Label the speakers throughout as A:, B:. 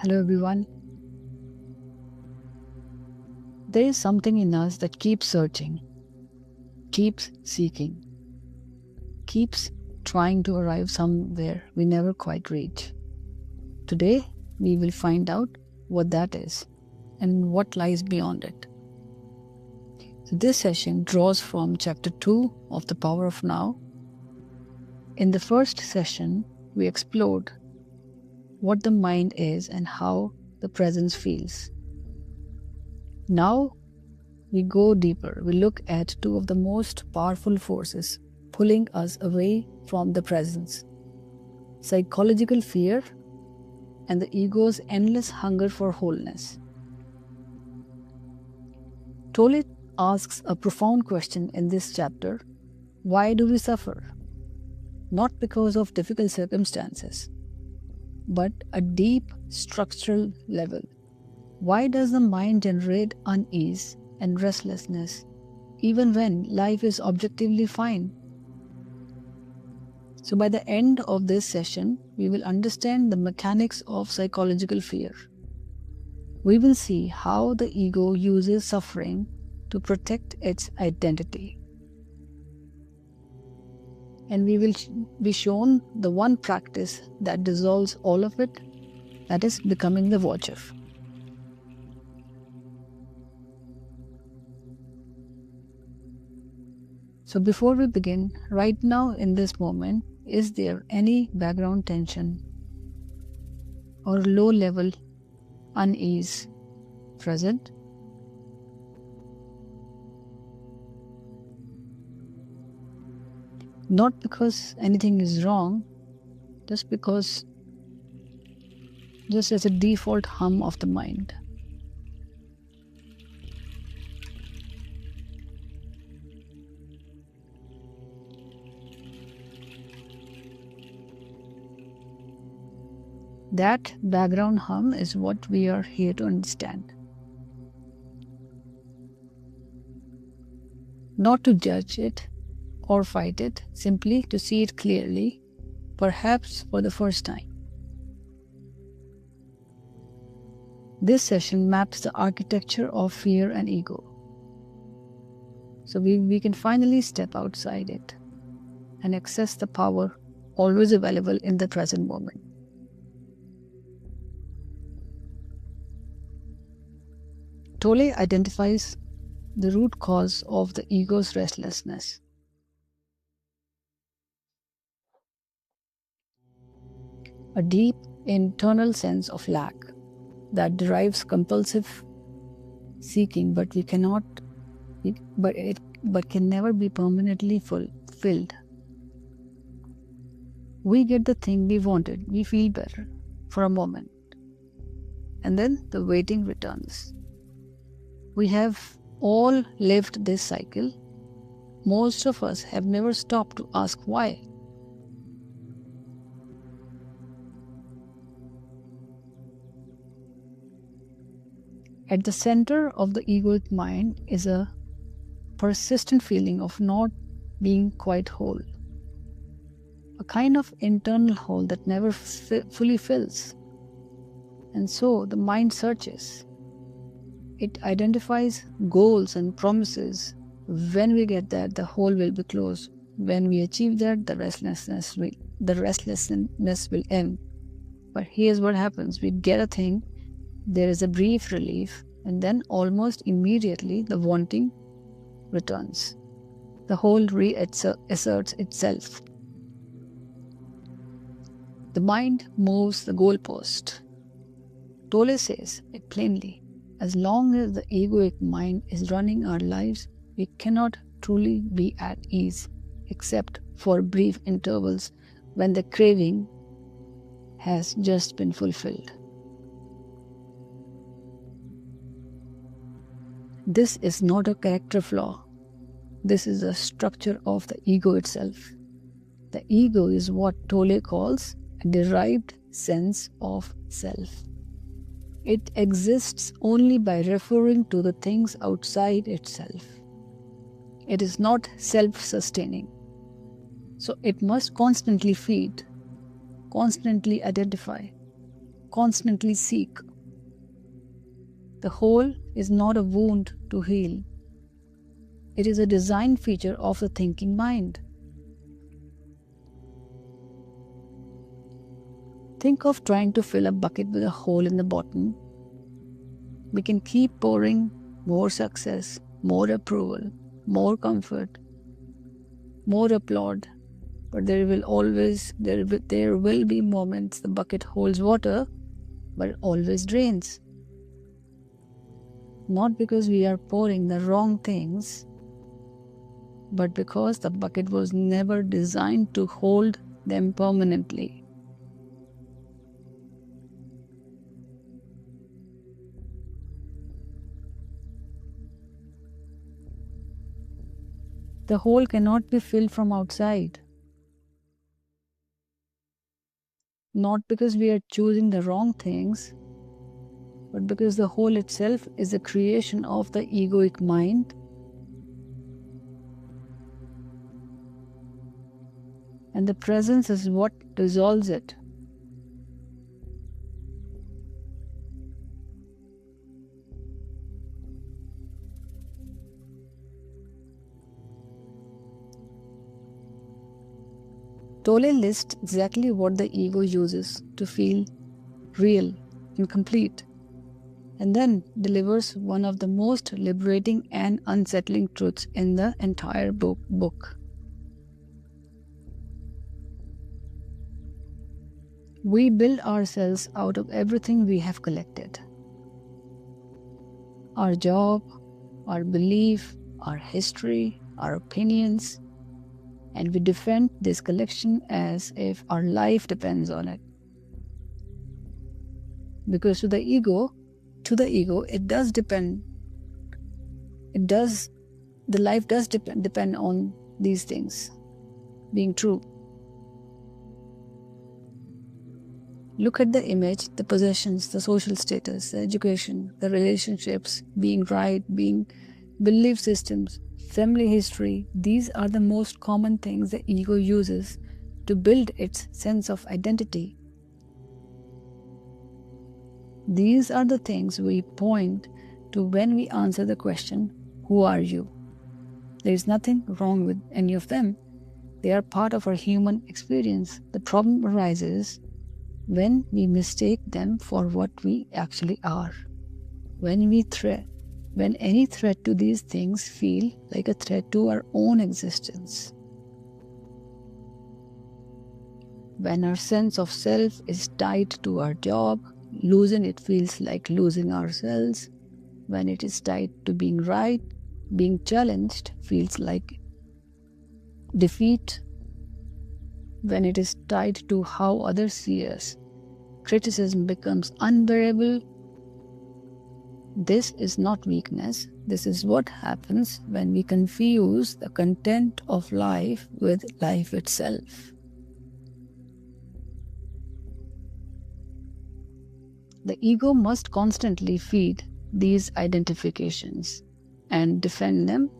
A: Hello everyone. There is something in us that keeps searching, keeps seeking, keeps trying to arrive somewhere we never quite reach. Today, we will find out what that is and what lies beyond it. So this session draws from Chapter 2 of The Power of Now. In the first session, we explored what the mind is and how the presence feels. Now, we go deeper. We look at two of the most powerful forces pulling us away from the presence: psychological fear and the ego's endless hunger for wholeness. Tolle asks a profound question in this chapter: why do we suffer? Not because of difficult circumstances, but a deep structural level. Why does the mind generate unease and restlessness even when life is objectively fine? So by the end of this session, we will understand the mechanics of psychological fear. We will see how the ego uses suffering to protect its identity. And we will be shown the one practice that dissolves all of it, that is becoming the watcher. So before we begin, right now in this moment, is there any background tension or low-level unease present? Not because anything is wrong, just as a default hum of the mind. That background hum is what we are here to understand. Not to judge it or fight it, simply to see it clearly, perhaps for the first time. This session maps the architecture of fear and ego. So we can finally step outside it and access the power always available in the present moment. Tolle identifies the root cause of the ego's restlessness. A deep internal sense of lack that derives compulsive seeking, but can never be permanently fulfilled. We get the thing we wanted, we feel better for a moment, and then the waiting returns. We have all lived this cycle. Most of us have never stopped to ask why. At the center of the egoic mind is a persistent feeling of not being quite whole, a kind of internal hole that never fully fills. And so the mind searches. It identifies goals and promises. When we get that, the hole will be closed. When we achieve that, the restlessness will end. But here's what happens: we get a thing, there is a brief relief, and then almost immediately the wanting returns. The hole reasserts itself. The mind moves the goalpost. Tolle says it plainly: as long as the egoic mind is running our lives, we cannot truly be at ease, except for brief intervals when the craving has just been fulfilled. This is not a character flaw. This is the structure of the ego itself. The ego is what Tolle calls a derived sense of self. It exists only by referring to the things outside itself. It is not self-sustaining. So it must constantly feed, constantly identify, constantly seek. The hole is not a wound to heal. It is a design feature of the thinking mind. Think of trying to fill a bucket with a hole in the bottom. We can keep pouring more success, more approval, more comfort, more applaud, but there will be moments the bucket holds water, but it always drains. Not because we are pouring the wrong things, but because the bucket was never designed to hold them permanently. The hole cannot be filled from outside. Not because we are choosing the wrong things, but because the hole itself is a creation of the egoic mind. And the presence is what dissolves it. Tolle lists exactly what the ego uses to feel real and complete, and then delivers one of the most liberating and unsettling truths in the entire book. We build ourselves out of everything we have collected. Our job, our belief, our history, our opinions, and we defend this collection as if our life depends on it. Because to the ego, it does depend. The life does depend on these things being true. Look at the image, the possessions, the social status, the education, the relationships, being right, being belief systems, family history. These are the most common things the ego uses to build its sense of identity. These are the things we point to when we answer the question, who are you? There is nothing wrong with any of them. They are part of our human experience. The problem arises when we mistake them for what we actually are. When any threat to these things feel like a threat to our own existence. When our sense of self is tied to our job, losing it feels like losing ourselves. When it is tied to being right, being challenged feels like defeat. When it is tied to how others see us, criticism becomes unbearable. This is not weakness. This is what happens when we confuse the content of life with life itself. The ego must constantly feed these identifications and defend them.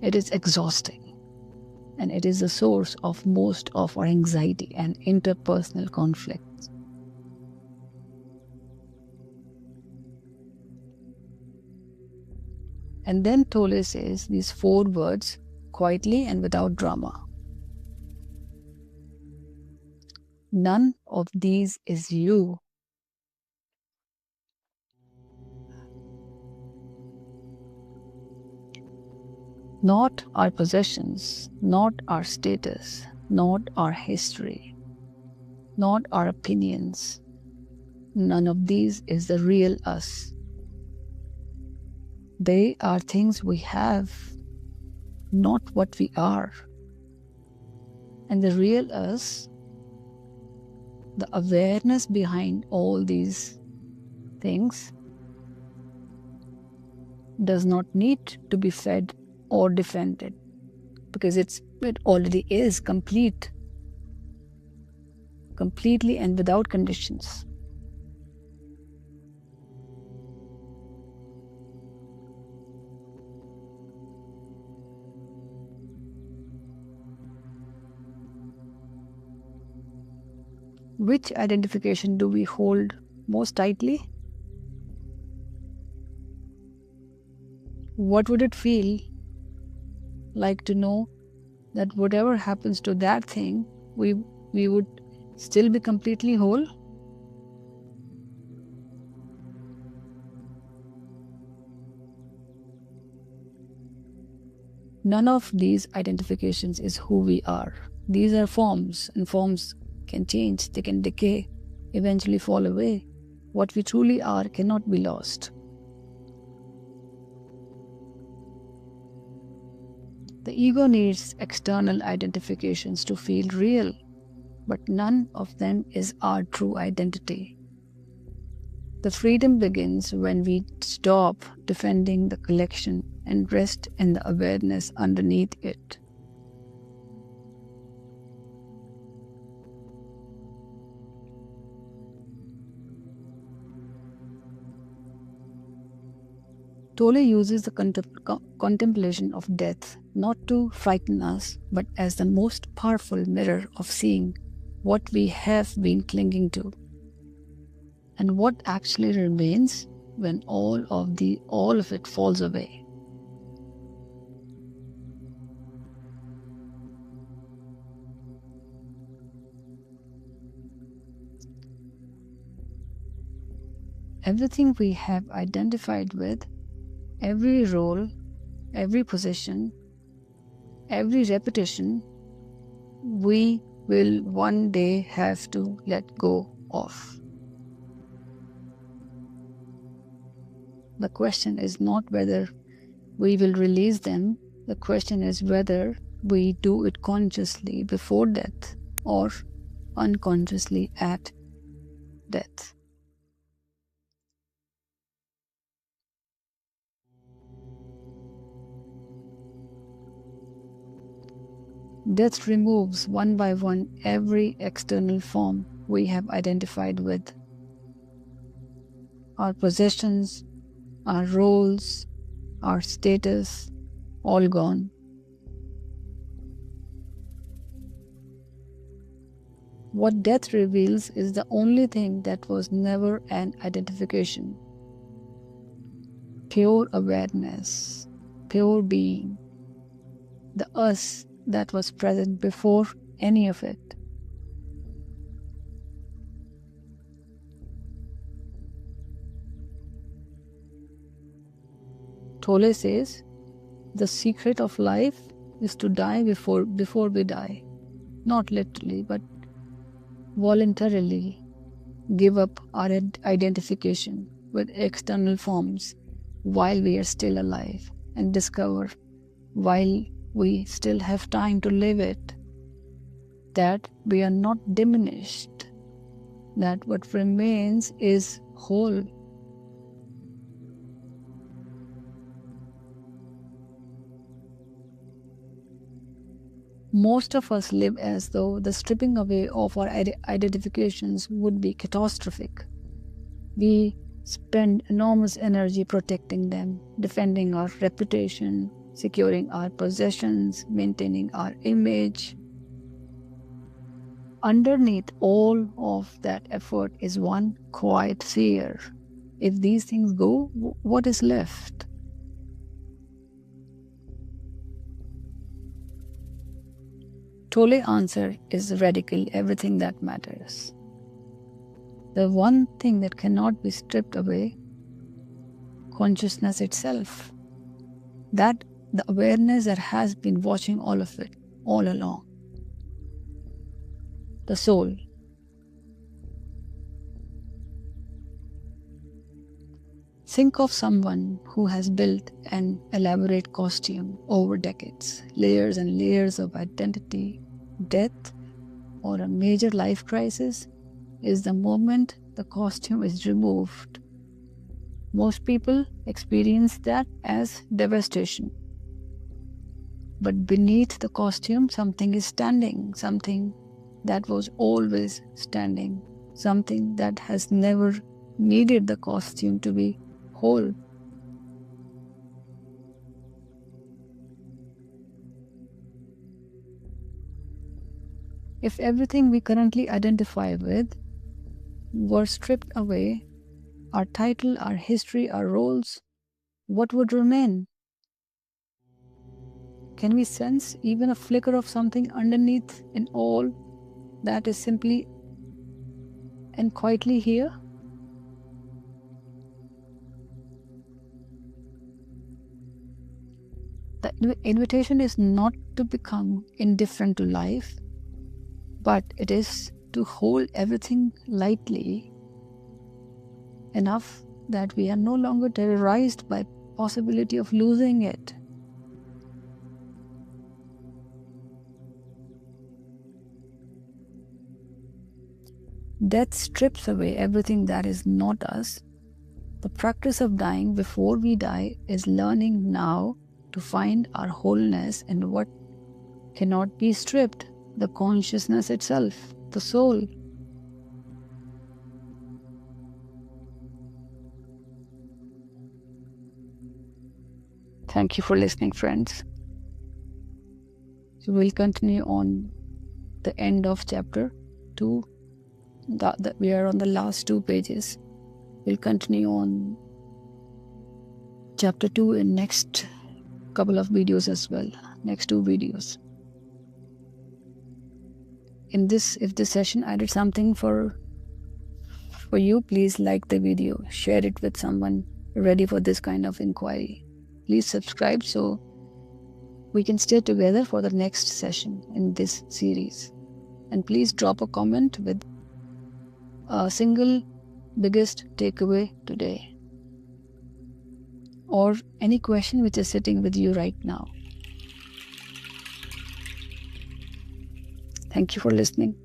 A: It is exhausting. And it is the source of most of our anxiety and interpersonal conflicts. And then Tolle says these 4 words quietly and without drama. None of these is you. Not our possessions, not our status, not our history, not our opinions. None of these is the real us. They are things we have, not what we are. And the real us, the awareness behind all these things, does not need to be fed or defended because it already is complete, completely and without conditions. Which identification do we hold most tightly? What would it feel like to know that whatever happens to that thing, we would still be completely whole? None of these identifications is who we are. These are forms, and forms can change, they can decay, eventually fall away. What we truly are cannot be lost. The ego needs external identifications to feel real, but none of them is our true identity. The freedom begins when we stop defending the collection and rest in the awareness underneath it. Tolle uses the contemplation of death not to frighten us, but as the most powerful mirror of seeing what we have been clinging to and what actually remains when all of it falls away. Everything we have identified with, every role, every position, every repetition, we will one day have to let go of. The question is not whether we will release them, the question is whether we do it consciously before death or unconsciously at death. Death removes one by one every external form we have identified with. Our possessions, our roles, our status, all gone. What death reveals is the only thing that was never an identification. Pure awareness, pure being, the us that was present before any of it. Tolle says, the secret of life is to die before we die. Not literally, but voluntarily give up our identification with external forms while we are still alive and discover, while we still have time to live it, that we are not diminished, that what remains is whole. Most of us live as though the stripping away of our identifications would be catastrophic. We spend enormous energy protecting them, defending our reputation, securing our possessions, maintaining our image. Underneath all of that effort is one quiet fear. If these things go, what is left? Tolle's answer is radically everything that matters. The one thing that cannot be stripped away, consciousness itself. That the awareness that has been watching all of it all along. The soul. Think of someone who has built an elaborate costume over decades, layers and layers of identity. Death or a major life crisis is the moment the costume is removed. Most people experience that as devastation. But beneath the costume, something is standing, something that was always standing, something that has never needed the costume to be whole. If everything we currently identify with were stripped away, our title, our history, our roles, what would remain? Can we sense even a flicker of something underneath in all that is simply and quietly here? The invitation is not to become indifferent to life, but it is to hold everything lightly enough that we are no longer terrorized by possibility of losing it. Death strips away everything that is not us. The practice of dying before we die is learning now to find our wholeness in what cannot be stripped, the consciousness itself, the soul. Thank you for listening, friends. So we'll continue on the end of chapter 2. We are on the last 2 pages. We'll continue on chapter 2 in next couple of videos as well. Next 2 videos. If this session added something for you, please like the video, share it with someone ready for this kind of inquiry. Please subscribe so we can stay together for the next session in this series. And please drop a comment with a single biggest takeaway today, or any question which is sitting with you right now. Thank you for listening.